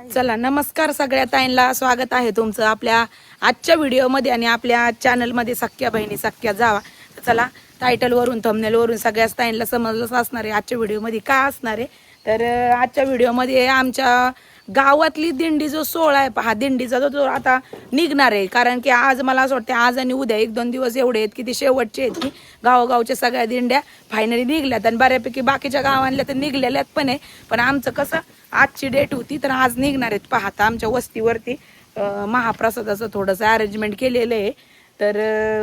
चला नमस्कार सगळ्या ताईंना, स्वागत आहे तुमचं आपल्या आजच्या व्हिडिओमध्ये आणि आपल्या चॅनलमध्ये सख्या बहिणी सख्या जावा. चला टायटल वरून थंबनेल वरून सगळ्याच ताईंना समजलंच असणार आहे आजच्या व्हिडिओमध्ये काय असणार आहे. तर आजच्या व्हिडिओमध्ये आमच्या गावातली दिंडी जो सोहळा आहे हा दिंडीचा जो आता निघणार आहे. कारण की आज मला असं वाटतं आज आणि उद्या 1-2 दिवस एवढे आहेत की ते शेवटचे आहेत की गावोगावच्या सगळ्या दिंड्या फायनली निघल्यात आणि बऱ्यापैकी बाकीच्या गावांतल्या तर निघलेल्यात पण आहे. पण आमचं कसं आजची डेट होती तर आज निघणार आहेत. पाहता आमच्या वस्तीवरती महाप्रसादाचं थोडंसं अरेंजमेंट केलेलं आहे. तर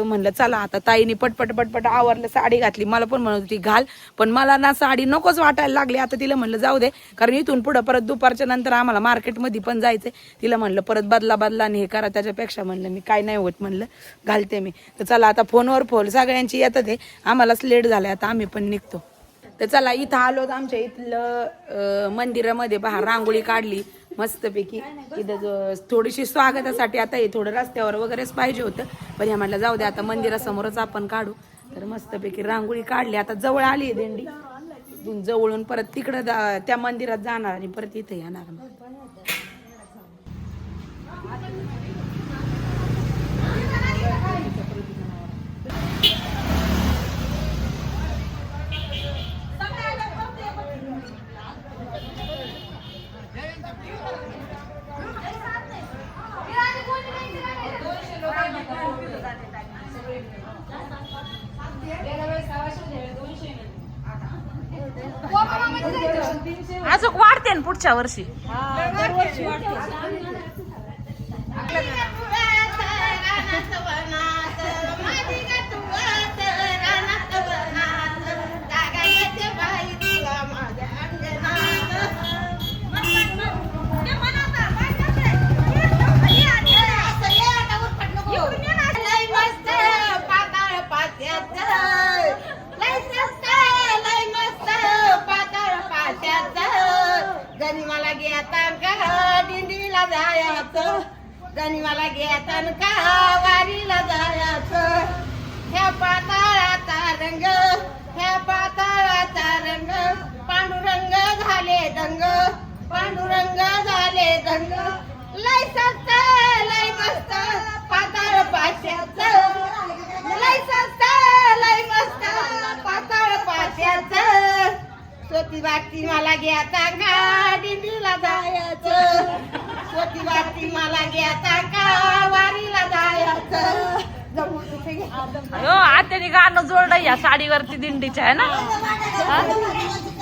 म्हणलं चला आता ताईने पटपट आवरलं, साडी घातली. मला पण म्हणत होती घाल, पण मला ना साडी नकोच वाटायला लागली. आता तिला म्हणलं जाऊ दे, कारण इथून पुढं परत दुपारच्या नंतर आम्हाला मार्केटमध्ये पण जायचंय. तिला म्हणलं परत बदला आणि हे करा, त्याच्यापेक्षा म्हणलं मी काय नाही होत म्हणलं घालते मी. तर चला आता फोनवर फोन सगळ्यांची येतात आहे, आम्हालाच लेट झालाय आता आम्ही पण निघतो. तर चला इथं आलो, आमच्या इथलं मंदिरामध्ये बाहेर रांगोळी काढली मस्तपैकी. इथं थोडीशी स्वागतासाठी आता हे थोडं रस्त्यावर वगैरेच पाहिजे होतं, पण ह्या म्हटलं जाऊ दे आता मंदिरासमोरच आपण काढू. तर मस्तपैकी रांगोळी काढली. आता जवळ आली आहे दिंडी, जवळून परत तिकडं त्या मंदिरात जाणार आणि परत इथं येणार. अजून वाढते ना पुढच्या वर्षी. गणी मला घेतान का वारीला जायचं. ह्या पाताळाचा रंग, ह्या पाताळाचा रंग, पांडुरंग झाले दंग, पांडुरंग झाले दंग. लय सस्त लय मस्त पाताळ पाश्याचं, लय सस्त लय मस्त पाताळ पाश्याचं. सोती वाटती मला घेता का दिंडीला जायचं, सोती वाटती मला घेता का वारीला जायचं. आत्याने गाणं जोडलं या साडीवरती दिंडीच्या आहे ना.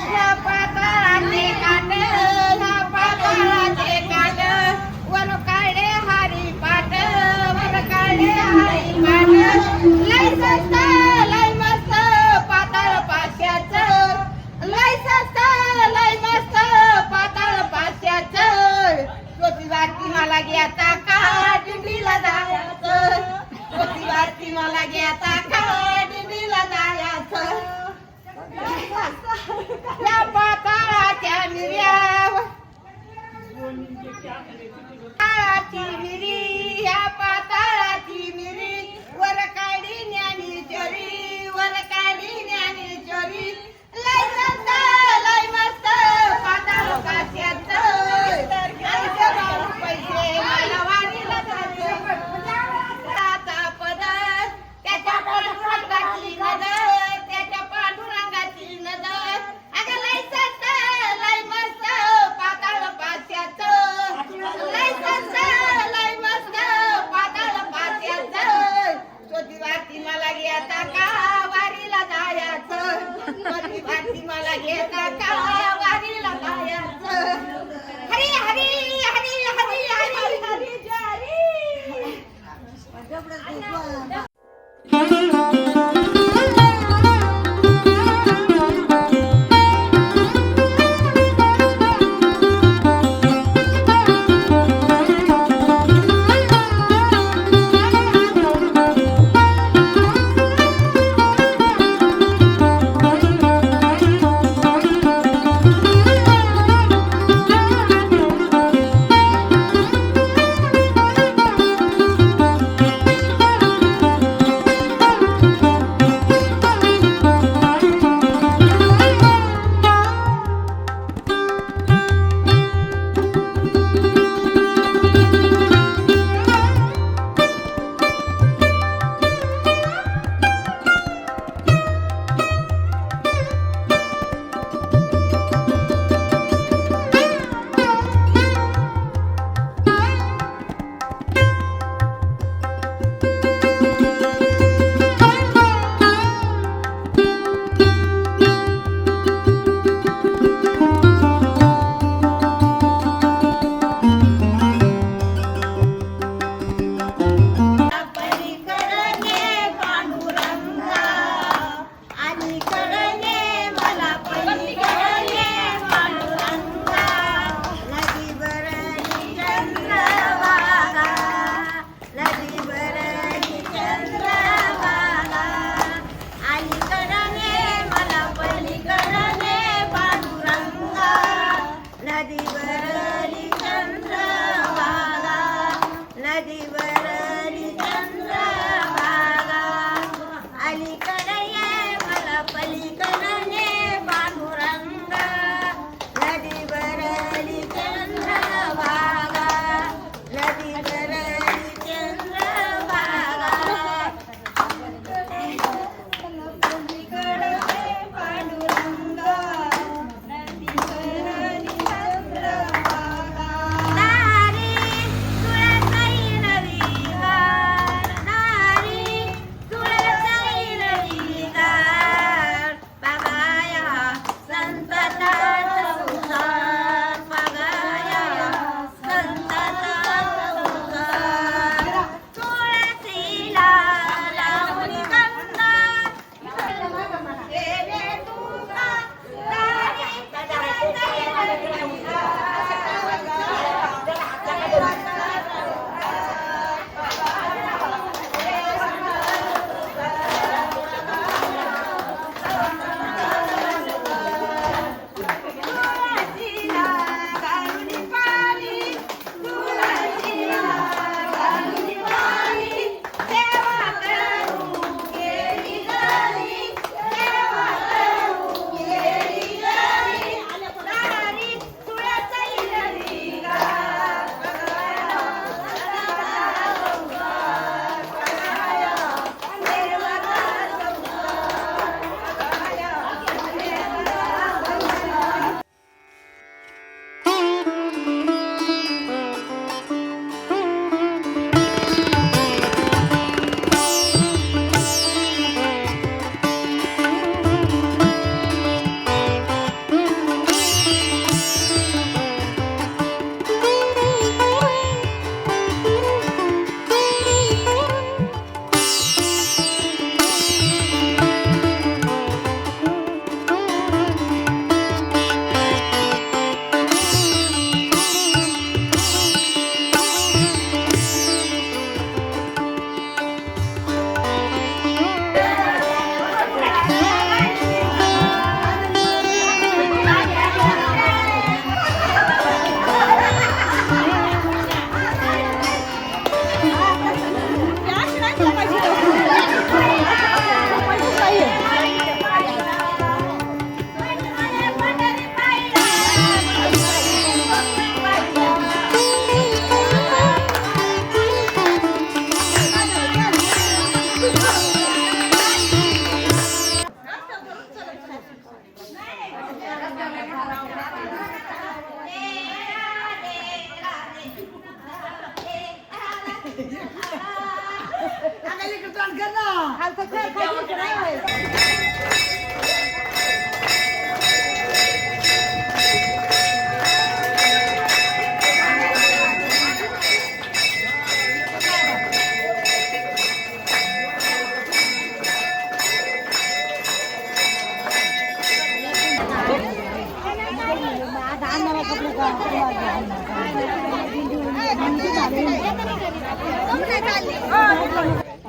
ह्या पाताळाचे काट, ह्या पाताळाचे काट, वर काढे हारी पाट, वर काढे हारी पाट. लय सस्त लय मस्त पाताळ पाश्याचं, लय सस्त लय मस्त पाताळ पाश्याचं. सोती वाटती मला घेता का दिंडीला जायचं, सोती वाटती मला घेता का दिंडीला जायचं. या पाताळाच्या मिऱ्यावर पाताळाची मिरी, या पाताळाची मिरी, वर काढी ज्ञानेश्वरी, वर काढी ज्ञानेश्वरी. लय सस्त लय मस्त पाताळ पाश्याचं. पैसे मला वारीला जायचं. आता पदर त्याच्या पांडुरंगाची नजर, त्याच्या पांडुरंगाची नजर. अगं लय सस्त लय मस्त पाताळ पाश्याचं, लय सस्त लय मस्त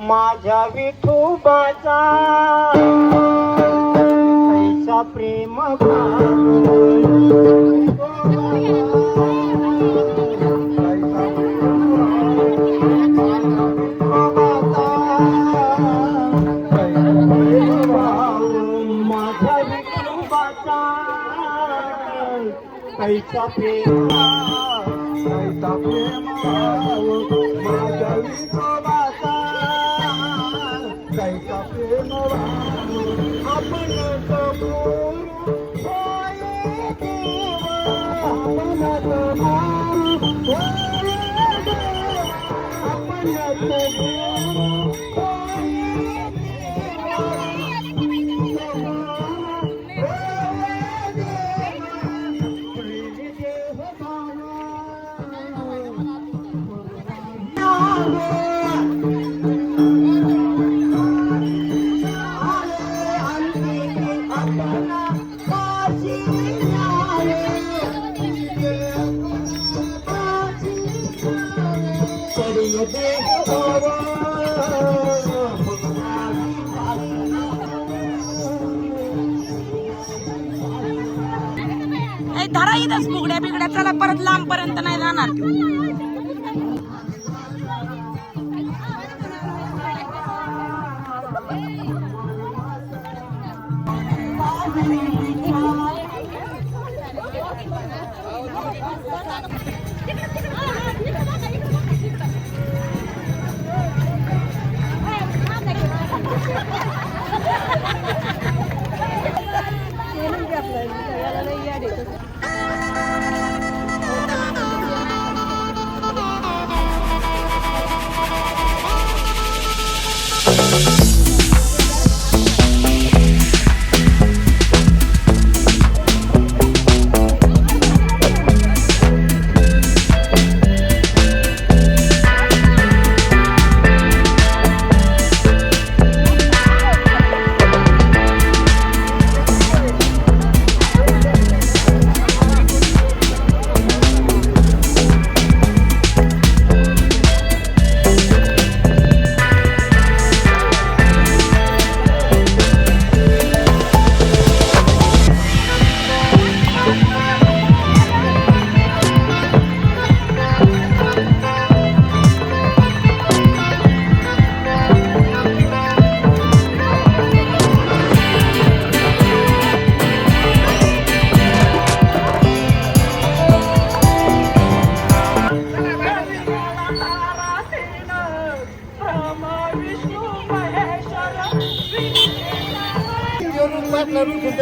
माझ्या विठोबाचा ऐसा प्रेम माझ्या विठोबाचा ऐसा प्रेम ऐसा प्रेम माझ्या विठोबाचा कैसा प्रेम आपण धरा इथंच फुगड्या बिगड्या चला परत लांब पर्यंत नाही जाणार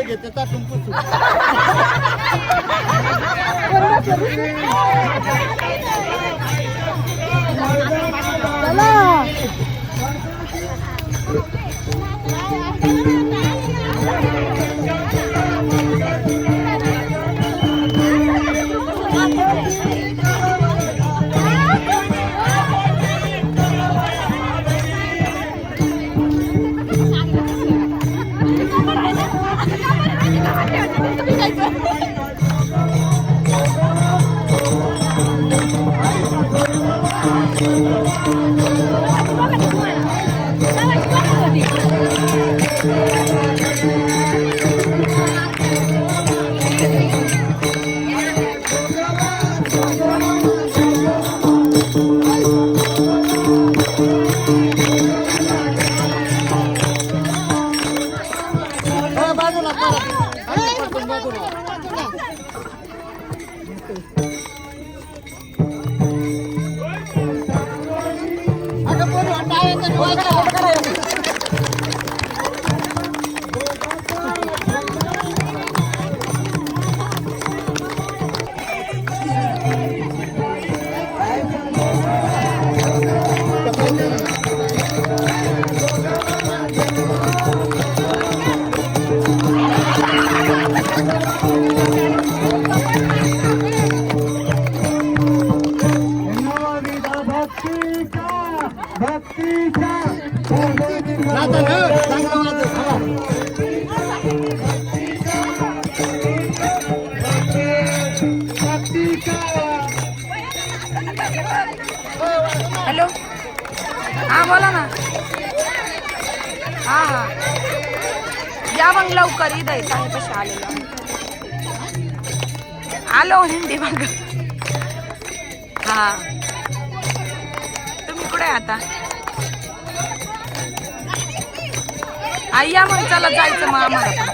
घेते ताटून पुसून आता ना चांगला वाजव थांबा. हॅलो हा बोला ना. हा हा या मग लवकर इथं काय कसे आलेलं आलो हिंदी मग. हा तुम्ही कुठे आहे आता? या मग चला जायचं मग आम्हाला पण.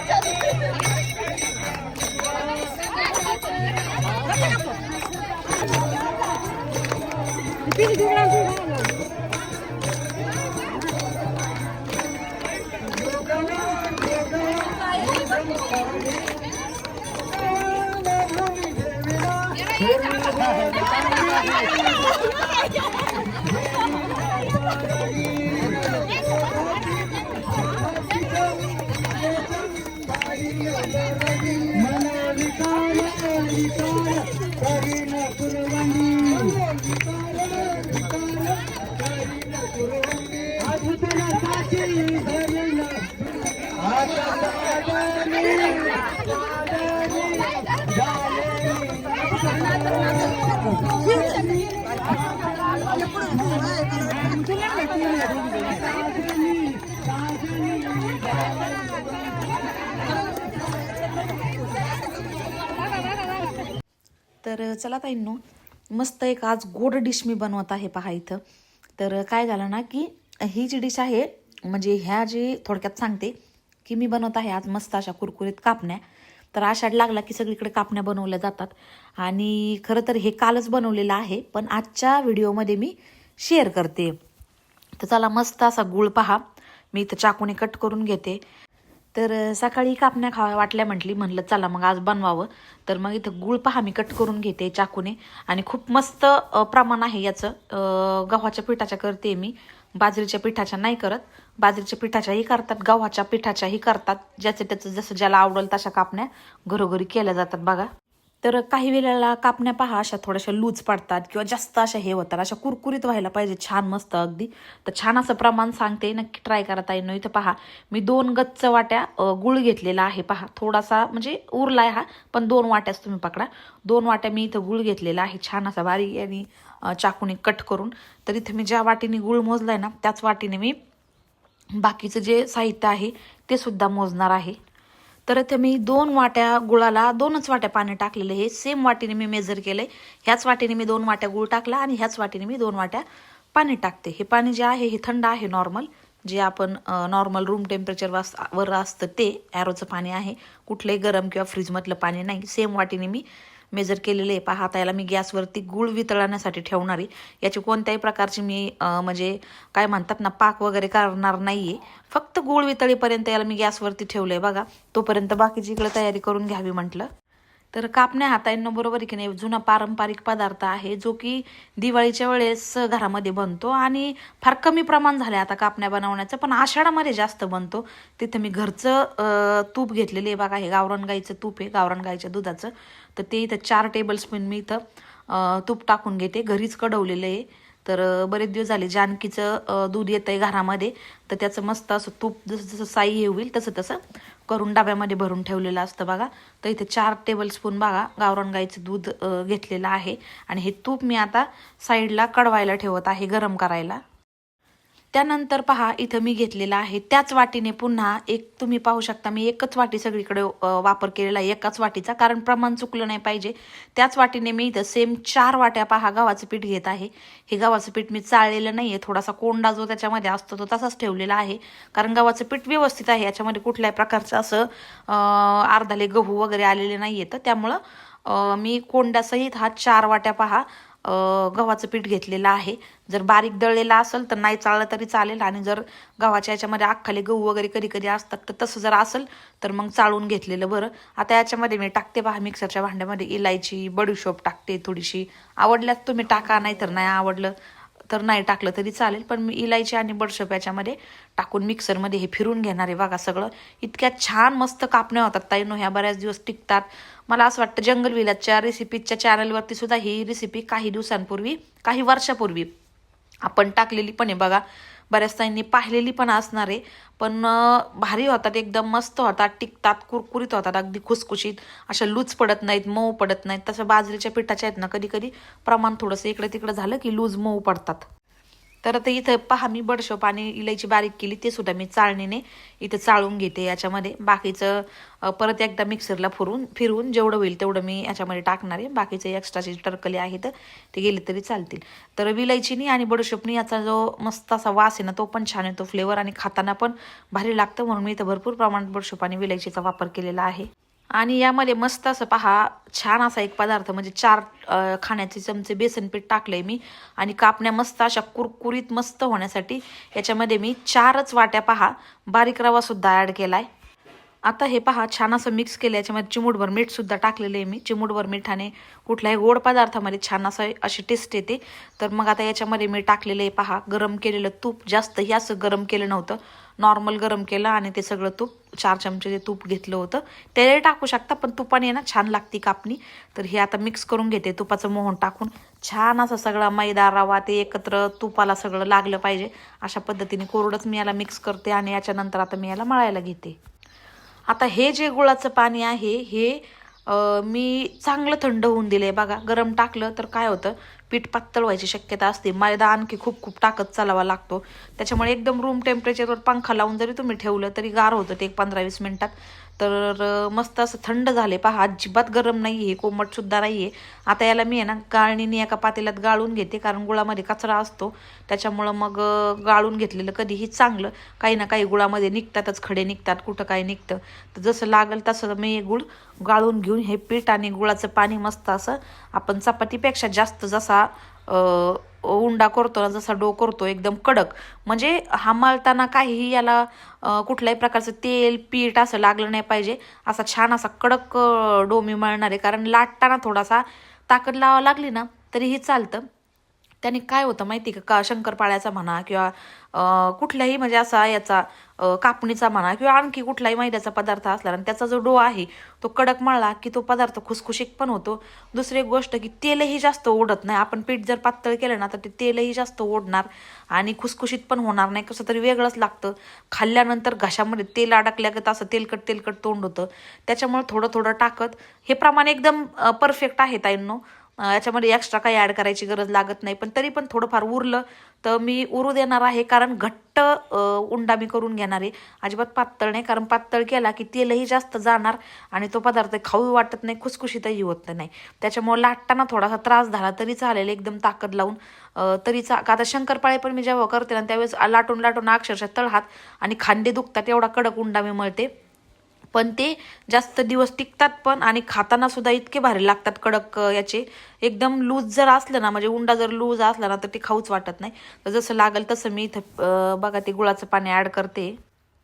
तर चला ताईंनो, मस्त एक आज गोड डिश मी बनवत आहे पहा इथं. तर काय झालं ना की ही जी डिश आहे म्हणजे ह्या जी थोडक्यात सांगते की मी बनवत आहे आज मस्त अशा कुरकुरीत कापण्या. तर आषाढ लागला की सगळीकडे कापण्या बनवल्या जातात आणि खरं तर हे कालच बनवलेलं आहे पण आजच्या व्हिडिओमध्ये मी शेअर करते. तर चला मस्त असा गुळ पहा मी इथं चाकूने कट करून घेते. तर सकाळी कापण्या खाव्या वाटल्या म्हणलं चला मग आज बनवावं. तर मग इथं गुळ पहा मी कट करून घेते चाकूने आणि खूप मस्त प्रमाण आहे याचं. गव्हाच्या पिठाच्या करते मी, बाजरीच्या पिठाच्या नाही करत. बाजरीच्या पिठाच्याही करतात, गव्हाच्या पिठाच्याही करतात. ज्याचं त्याचं जसं ज्याला आवडेल तशा कापण्या घरोघरी केल्या जातात बघा. तर काही वेळेला कापण्या पहा अशा थोड्याशा लूज पडतात किंवा जास्त अशा हे होतात, अशा कुरकुरीत व्हायला पाहिजे छान मस्त अगदी. तर छान असं प्रमाण सांगते, नक्की ट्राय करा ताईंनो. इथं पहा मी 2 गच्च वाट्या गुळ घेतलेला आहे पहा. थोडासा म्हणजे उरलाय हा पण 2 वाट्याच तुम्ही पकडा. 2 वाट्या मी इथं गुळ घेतलेला आहे छान असा बारीक आणि चाकूने कट करून. तर इथं मी ज्या वाटीने गुळ मोजलाय ना त्याच वाटीने मी बाकीचं जे साहित्य आहे ते सुद्धा मोजणार आहे. तर इथे मी 2 वाट्या गुळाला 2च वाट्या पाणी टाकलेलं आहे. सेम वाटीने मी मेजर केलंय. ह्याच वाटीने मी 2 वाट्या गुळ टाकला आणि ह्याच वाटीने मी 2 वाट्या पाणी टाकते. हे पाणी जे आहे हे थंड आहे नॉर्मल, जे आपण नॉर्मल रूम टेम्परेचर वर असतं ते ॲरोचं पाणी आहे. कुठलंही गरम किंवा फ्रीजमधलं पाणी नाही. सेम वाटीने मी मेजर केलेले आहे पहा. आता याला मी गॅसवरती गुळ वितळण्यासाठी ठेवणार आहे. याची कोणत्याही प्रकारची मी म्हणजे काय म्हणतात ना पाक वगैरे करणार नाहीये. फक्त गुळ वितळीपर्यंत याला मी गॅसवरती ठेवलंय बघा. तोपर्यंत बाकीची इकडे तयारी करून घ्यावी म्हटलं. तर कापण्या हातांना बरोबर आहे की नाही जुना पारंपरिक पदार्थ आहे जो की दिवाळीच्या वेळेस घरामध्ये बनतो आणि फार कमी प्रमाण झालं आता कापण्या बनवण्याचं, पण आषाढामध्ये जास्त बनतो. तिथं मी घरचं तूप घेतलेलं आहे बघा. हे गावरान गाईचं तूप आहे, गावरान गाईच्या दुधाचं. तर ते इथं 4 टेबलस्पून मी इथं तूप टाकून घेते. घरीच कढवलेलं आहे. तर बरेच दिवस झाले जानकीचं दूध येतंय घरामध्ये, तर त्याचं मस्त असं तूप जसं जसं साई हे होईल तसं तसं करून डब्यामध्ये भरून ठेवलेलं असतं बघा. तर इथे 4 टेबलस्पून बघा गावरान गाईचं दूध घेतलेलं आहे आणि हे तूप मी आता साईडला कडवायला ठेवत आहे गरम करायला. त्यानंतर पहा इथं मी घेतलेला आहे त्याच वाटीने पुन्हा एक, तुम्ही पाहू शकता मी एकच वाटी सगळीकडे वापर केलेला आहे एकाच वाटीचा, कारण प्रमाण चुकलं नाही पाहिजे. त्याच वाटीने मी इथं सेम 4 वाट्या पहा गव्हाचं पीठ घेत आहे. हे गव्हाचं पीठ मी चाळलेलं नाहीये, थोडासा कोंडा जो त्याच्यामध्ये असतो तो तसाच ठेवलेला आहे, कारण गव्हाचं पीठ व्यवस्थित आहे. याच्यामध्ये कुठल्याही प्रकारचं असं अर्धाले गहू वगैरे आलेले नाहीये. तर त्यामुळं मी कोंड्यासहित हा 4 वाट्या पहा गव्हाचं पीठ घेतलेलं आहे. जर बारीक दळलेला असेल तर नाही चाललं तरी चालेल, आणि जर गव्हाच्या याच्यामध्ये अख्खाले गहू वगैरे कधी कधी असतात तर तसं जर असेल तर मग चाळून घेतलेलं बरं. आता याच्यामध्ये मी टाकते पहा मिक्सरच्या भांड्यामध्ये इलायची, बडीशोप टाकते थोडीशी. आवडल्यास तुम्ही टाका, नाही तर नाही आवडलं तर नाही टाकलं तरी चालेल. पण मी इलायची आणि बडीशोप याच्यामध्ये टाकून मिक्सरमध्ये हे फिरून घेणार आहे बघा सगळं. इतक्या छान मस्त कापण्या होतात ताईंनो, ह्या बऱ्याच दिवस टिकतात. मला असं वाटतं जंगल विलासच्या रेसिपीच्या चॅनलवरती सुद्धा ही रेसिपी काही दिवसांपूर्वी, काही वर्षापूर्वी आपण टाकलेली पण आहे बघा. बऱ्याच ताईंनी पाहिलेली पण असणार आहे. पण भारी होतात, एकदम मस्त होतात, टिकतात, कुरकुरीत होतात, अगदी खुसखुशीत, अशा लूज पडत नाहीत, मऊ पडत नाहीत. तसं बाजरीच्या पिठाच्या आहेत ना, कधी कधी प्रमाण थोडंसं इकडे तिकडे झालं की लूज मऊ पडतात. तर आता इथं पहा, मी बडशोप आणि इलायची बारीक केली, ते सुद्धा मी चाळणीने इथं चाळून घेते याच्यामध्ये. बाकीचं परत एकदा मिक्सरला फिरवून जेवढं होईल तेवढं मी याच्यामध्ये टाकणार आहे. बाकीचे एक्स्ट्राचे टरकले आहेत ते गेले तरी चालतील. तर विलायचीनी आणि बडशोपनी याचा जो मस्त असा वास आहे ना, तो पण छान येतो, फ्लेवर, आणि खाताना पण भारी लागतं. म्हणून मी इथं भरपूर प्रमाणात बडशोप आणि विलायचीचा वापर केलेला आहे. आणि यामध्ये मस्त असं पहा, छान असा एक पदार्थ म्हणजे 4 खाण्याचे चमचे बेसन पीठ टाकलंय मी. आणि कापण्या मस्त अशा कुरकुरीत मस्त होण्यासाठी याच्यामध्ये मी 4च वाट्या पहा बारीक रवा सुद्धा ॲड केलाय. आता हे पहा, छान असं मिक्स केलं. याच्यामध्ये चिमूटभर मीठ सुद्धा टाकलेलं आहे मी. चिमूटभर मिठाने कुठल्याही गोड पदार्थामध्ये छान असं अशी टेस्ट येते. तर मग आता याच्यामध्ये मी टाकलेलं आहे पहा गरम केलेलं तूप. जास्तही असं गरम केलं नव्हतं, नॉर्मल गरम केलं आणि ते सगळं तूप 4 चमचे तूप घेतलं होतं. ते टाकू शकता, पण तुपाने ना छान लागते कापणी. तर हे आता मिक्स करून घेते तुपाचं मोहन टाकून. छान असं सगळा मैदा रवा ते एकत्र तुपाला सगळं लागलं पाहिजे अशा पद्धतीने कोरडंच मी याला मिक्स करते. आणि याच्यानंतर आता मी याला मळायला घेते. आता हे जे गुळाचं पाणी आहे हे मी चांगलं थंड होऊन दिले बघा. गरम टाकलं तर काय होतं, पीठ पातळ व्हायची शक्यता असते. मैदा आणखी खूप टाकत चालावा लागतो. त्याच्यामुळे एकदम रूम टेम्परेचरवर पंखा लावून जरी तुम्ही ठेवलं तरी गार होतं ते 15-20 मिनिटात. तर मस्त असं थंड झाले पहा, अजिबात गरम नाही आहे, कोमटसुद्धा नाही आहे. आता याला मी आहे ना गाळणीने एका पातेल्यात गाळून घेते, कारण गुळामध्ये कचरा असतो त्याच्यामुळं मग गाळून घेतलेलं कधीही चांगलं. काही ना काही गुळामध्ये निघतातच, खडे निघतात, कुठं काय निघतं. तर जसं लागेल तसं मी गुळ गाळून घेऊन हे पीठ आणि गुळाचं पाणी मस्त असं आपण चपातीपेक्षा जास्त जसा उंडा करतो ना, जसा डो करतो एकदम कडक, म्हणजे मळताना काहीही याला कुठल्याही प्रकारचं तेल पीठ असं लागलं नाही पाहिजे. असा छान असा कडक डो मी मळणार आहे, कारण लाटताना थोडासा ताकद लावावं लागली ना तरीही चालतं. त्याने काय होतं माहिती का, शंकरपाळ्याचा म्हणा किंवा कुठल्याही म्हणजे असा याचा कापणीचा म्हणा किंवा आणखी कुठलाही मैद्याचा पदार्थ असला आणि त्याचा जो डो आहे तो कडक मळला की तो पदार्थ खुसखुशीत पण होतो. दुसरी एक गोष्ट की तेलही जास्त ओढत नाही. आपण पीठ जर पातळ केलं ना तर ते तेलही जास्त ओढणार आणि खुसखुशीत पण होणार नाही. कसं तरी वेगळंच लागतं. खाल्ल्यानंतर घशामध्ये तेल अडकल्यागत असं तेलकट तोंड होतं. त्याच्यामुळे थोडं टाकत हे प्रमाण एकदम परफेक्ट आहे ताईंनो. याच्यामध्ये एक्स्ट्रा काही ॲड करायची गरज लागत नाही. पण तरी पण थोडंफार उरलं तर मी उरू देणार आहे, कारण घट्ट उंडा मी करून घेणार आहे, अजिबात पातळ नाही. कारण पातळ केला की तेलही जास्त जाणार आणि तो पदार्थ खाऊ वाटत नाही, खुसखुशीतही होत नाही. त्याच्यामुळे लाटताना थोडासा त्रास झाला तरी चालेल, एकदम ताकद लावून आता शंकरपाळे पण मी जेव्हा करते ना त्यावेळेस लाटून अक्षरशः तळहात आणि खांदे दुखतात एवढा कडक उंडा मी मळते. पण ते जास्त दिवस टिकतात पण, आणि खाताना सुद्धा इतके भारी लागतात कडक याचे. एकदम लूज जर असलं ना, म्हणजे उंडा जर लूज असला ना तर ते खाऊच वाटत नाही. तर जसं लागेल तसं मी इथं बघा ते गुळाचं पाणी ॲड करते.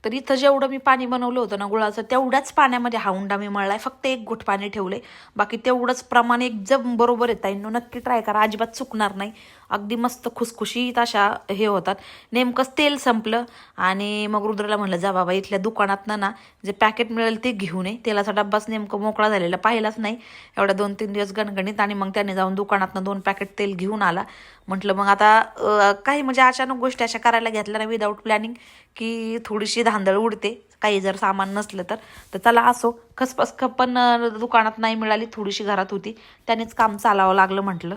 तर इथं जेवढं मी पाणी बनवलं होतं ना गुळाचं, तेवढ्याच पाण्यामध्ये हा उंडा मी मळलाय. फक्त 1 घोट पाणी ठेवले, बाकी तेवढंच प्रमाण एकदम बरोबर आहे ताईंनो. नक्की ट्राय करा, अजिबात चुकणार नाही. अगदी मस्त खुसखुशीत अशा हे होतात. नेमकंच तेल संपलं आणि मग रुद्रला म्हणलं जा बाबा इथल्या दुकानातनं ना जे पॅकेट मिळेल ते घेऊन ये. तेलाचा डब्बाच नेमकं मोकळा झालेला पाहिलाच नाही एवढ्या 2-3 दिवस गणगणित. आणि मग त्याने जाऊन दुकानातनं 2 पॅकेट तेल घेऊन आला. म्हटलं मग आता काही म्हणजे अचानक गोष्टी अशा करायला घेतल्या ना विदाऊट प्लॅनिंग की थोडीशी धांदळ उडते, काही जर सामान नसलं तर चला असो. खसपस पण दुकानात नाही मिळाली, थोडीशी घरात होती, त्यानेच काम चालावं लागलं म्हटलं.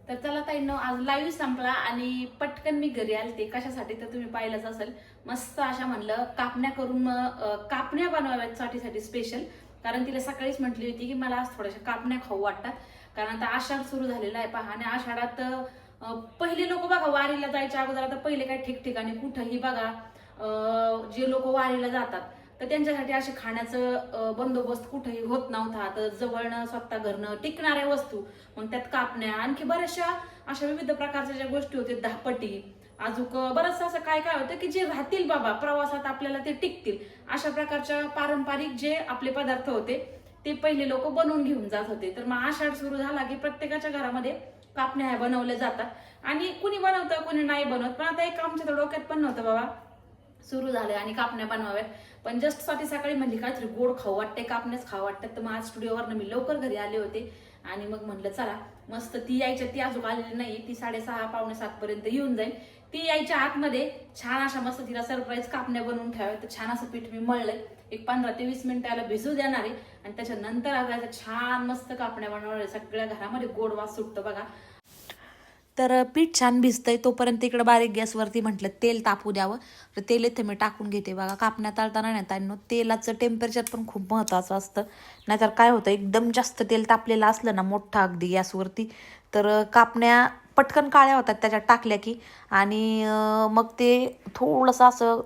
तर चला ताईंनो, आज लाईव्ह संपला आणि पटकन मी घरी आले. ते कशासाठी तर तुम्ही पाहिलंच असेल. मस्त अशा म्हणलं कापण्या करून कापण्या बनवाव्यासाठी स्पेशल, कारण तिला सकाळीच म्हटली होती की मला आज थोड्याशा कापण्या खाऊ वाटतात. कारण आता आषाढ सुरू झालेला आहे पहा, आणि आषाढात पहिले लोक बघा वारीला जायच्या अगोदर, आता पहिले काय ठिकठिकाणी कुठंही बघा जे लोक वारीला जातात तर त्यांच्यासाठी असे खाण्याचं बंदोबस्त कुठेही होत नव्हता. तर जवळनं स्वतः घरनं टिकणाऱ्या वस्तू, मग त्यात कापण्या, आणखी बऱ्याचशा अशा विविध प्रकारच्या ज्या गोष्टी होत्या, धापटी, अजून बरंचसं असं काय होतं की जे राहतील बाबा प्रवासात आपल्याला ते टिकतील, अशा प्रकारच्या पारंपरिक जे आपले पदार्थ होते ते पहिले लोक बनवून घेऊन जात होते. तर मग आषाढ सुरू झाला की प्रत्येकाच्या घरामध्ये कापण्या बनवल्या जातात. आणि कुणी बनवतं कुणी नाही बनवत. पण आता एक आमच्या तर डोक्यात पण नव्हतं बाबा सुरू झाले आणि कापण्या बनवाव्यात. पण जस्ट साठी सकाळी म्हणली काहीतरी गोड खाऊ वाटते, कापण्याच खाऊ वाटतात. तर मग आज स्टुडिओवरनं मी लवकर घरी आले होते आणि मग म्हटलं चला मस्त ती यायच्या, ती अजून आलेली नाही, ती 6:30 पावणे 7 पर्यंत येऊन जाईल. ती यायच्या आतमध्ये छान अशा मस्त तिला सरप्राईज कापण्या बनवून ठेवाव्या. तर छान असं पीठ मी मळलंय, एक 15 ते 20 मिनिटाला भिजू देणार आहे आणि त्याच्यानंतर आता छान मस्त कापण्या बनवणार आहे. सगळ्या घरामध्ये गोड वास सुटतो बघा. तर पीठ छान भिजतंय तोपर्यंत इकडे बारीक गॅसवरती म्हटलं तेल तापू द्यावं. तर तेल इथे मी टाकून घेते बघा. कापण्या तळताना नाही त्यांना तेलाचं टेम्परेचर पण खूप महत्त्वाचं असतं, नाहीतर काय होतं एकदम जास्त तेल तापलेलं असलं ना मोठं अगदी गॅसवरती तर कापण्या पटकन काळ्या होतात त्याच्यात टाकल्या की. आणि मग ते थोडंसं असं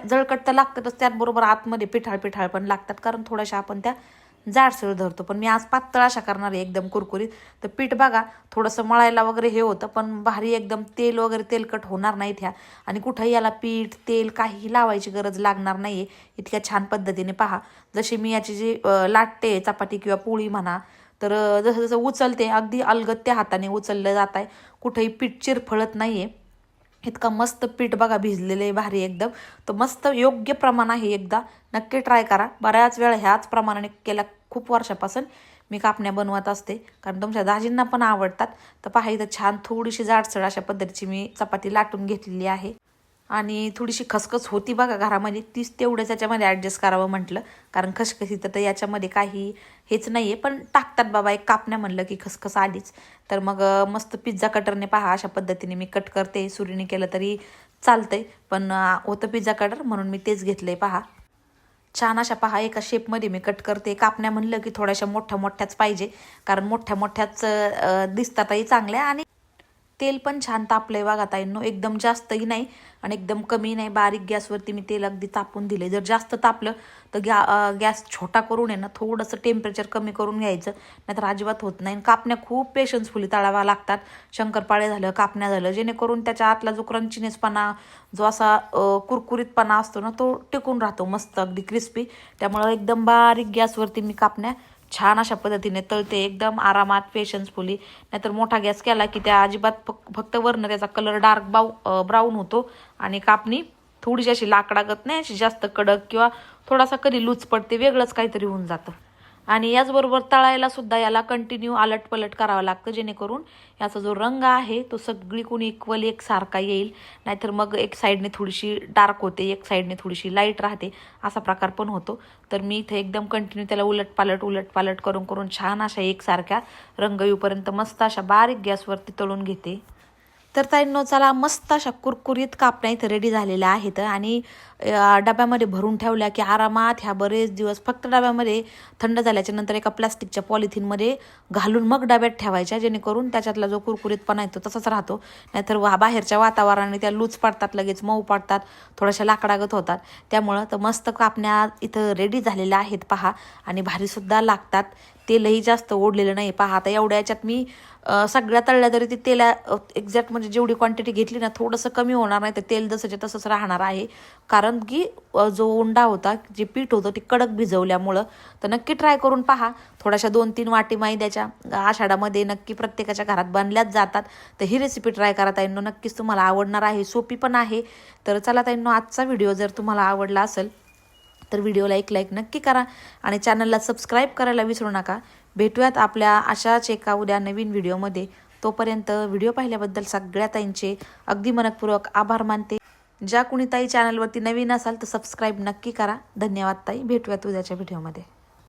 जळकट तर लागतातच, त्याचबरोबर आतमध्ये पिठाळ पण लागतात, कारण थोड्याशा आपण त्या जाडसर धरतो. पण मी आज पातळ अशा करणार आहे एकदम कुरकुरीत. तर पीठ बघा थोडंसं मळायला वगैरे हे होतं, पण भारी एकदम तेल वगैरे तेलकट होणार नाहीत ह्या. आणि कुठंही याला पीठ तेल काहीही लावायची गरज लागणार नाहीये इतक्या छान पद्धतीने. पहा जशी मी याची जी लाटते चपाती किंवा पोळी म्हणा, तर जसं जसं उचलते अगदी अलगत्या हाताने उचललं जात आहे, कुठंही पीठ चिरफळत नाहीये. इतका मस्त पीठ बघा भिजलेलं आहे भारी एकदम. तर मस्त योग्य प्रमाण आहे, एकदा नक्की ट्राय करा. बऱ्याच वेळा ह्याच प्रमाणाने केला, खूप वर्षापासून मी कापण्या बनवत असते, कारण तुमच्या दाजींना पण आवडतात. तर पहा इथं छान थोडीशी जाडसर अशा पद्धतीची मी चपाती लाटून घेतलेली आहे. आणि थोडीशी खसखस होती बघा घरामध्ये, तीच तेवढंच याच्यामध्ये ॲडजस्ट करावं म्हटलं, कारण खसखसी तर याच्यामध्ये काही हेच नाही आहे, पण टाकतात बाबा एक कापण्या म्हणलं की खसखस आलीच. तर मग मस्त पिझ्झा कटरने पहा अशा पद्धतीने मी कट करते, सुरीने केलं तरी चालतंय, पण होतं पिझ्झा कटर म्हणून मी तेच घेतलंय. पहा छान अशा पहा एका शेपमध्ये मी कट करते. कापण्या म्हणलं की थोड्याशा मोठ्याच पाहिजे, कारण मोठ्याच दिसतातही चांगल्या आणि तेल पण छान तापलंय बघा ताईंनो, एकदम जास्तही नाही आणि एकदम कमी नाही. बारीक गॅसवरती मी तेल अगदी तापून दिले. जर जास्त तापलं तर गॅस छोटा करून आहे ना थोडंसं टेम्परेचर कमी करून घ्यायचं, नाहीतर अजिबात होत नाही. कापण्या खूप पेशन्सफुली तळाव्या लागतात. शंकरपाळे झालं, कापण्या झालं, जेणेकरून त्याच्या आतला जो क्रंचीनेसपणा, जो असा कुरकुरीतपणा असतो ना तो टिकून राहतो मस्त अगदी क्रिस्पी. त्यामुळं एकदम बारीक गॅसवरती मी कापण्या छान अशा पद्धतीने तळते, एकदम आरामात पेशन्सफुली. नाहीतर मोठा गॅस केला की त्या अजिबात फक्त वरनं त्याचा कलर डार्क ब्राऊन होतो आणि कापणी थोडीशी अशी लाकडागत नाही, अशी जास्त कडक किंवा थोडासा कधी लूज पडते, वेगळंच काहीतरी होऊन जातं. आणि याचबरोबर तळायला सुद्धा याला कंटिन्यू आलटपलट करावं लागतं, जेणेकरून याचा जो रंग आहे तो सगळीकडून इक्वल एकसारखा येईल. नाहीतर मग एक साईडने थोडीशी डार्क होते, एक साईडने थोडीशी लाईट राहते, असा प्रकार पण होतो. तर मी इथे एकदम कंटिन्यू त्याला उलटपालट करून छान अशा एकसारख्या रंग येऊपर्यंत मस्त अशा बारीक गॅसवरती तळून घेते. तर ताईंनो चला मस्त अशा कुरकुरीत कापण्या इथं रेडी झालेल्या आहेत आणि डब्यामध्ये भरून ठेवल्या की आरामात ह्या बरेच दिवस. फक्त डब्यामध्ये थंड झाल्याच्या नंतर एका प्लास्टिकच्या पॉलिथिनमध्ये घालून मग डब्यात ठेवायच्या, जेणेकरून त्याच्यातला जो कुरकुरीतपणा येतो तसाच राहतो. नाहीतर बाहेरच्या वातावरणाने त्या लूज पडतात, लगेच मऊ पडतात, थोड्याशा लाकडागत होतात. त्यामुळं तर मस्त कापण्या इथं रेडी झालेल्या आहेत पहा, आणि भारीसुद्धा लागतात. तेलही जास्त ओढलेलं नाही. पहा आता एवढ्या याच्यात मी सगळ्या तळल्या तरी ती तेला एक्झॅक्ट म्हणजे जेवढी क्वांटिटी घेतली ना थोडंसं कमी होणार नाही, तर तेल जसंच्या तसंच राहणार आहे, कारण की जो उंडा होता, जे पीठ होतं ते कडक भिजवल्यामुळं. तर नक्की ट्राय करून पहा. थोड्याशा 2-3 वाटी मैद्याच्या आषाढामध्ये नक्की प्रत्येकाच्या घरात बनल्याच जातात. तर ही रेसिपी ट्राय करा ताईंनो, नक्कीच तुम्हाला आवडणार आहे, सोपी पण आहे. तर चला ताईंनो, आजचा व्हिडिओ जर तुम्हाला आवडला असेल तर व्हिडिओला एक लाईक नक्की करा आणि चॅनलला सबस्क्राईब करायला विसरू नका. भेटूयात आपल्या अशाच एका उद्या नवीन व्हिडिओमध्ये. तोपर्यंत व्हिडिओ पाहिल्याबद्दल सगळ्या ताईंचे अगदी मनपूर्वक आभार मानते. ज्या कुणी ताई चॅनलवरती नवीन असाल तर सबस्क्राईब नक्की करा. धन्यवाद ताई. भेटूयात उद्याच्या व्हिडिओमध्ये.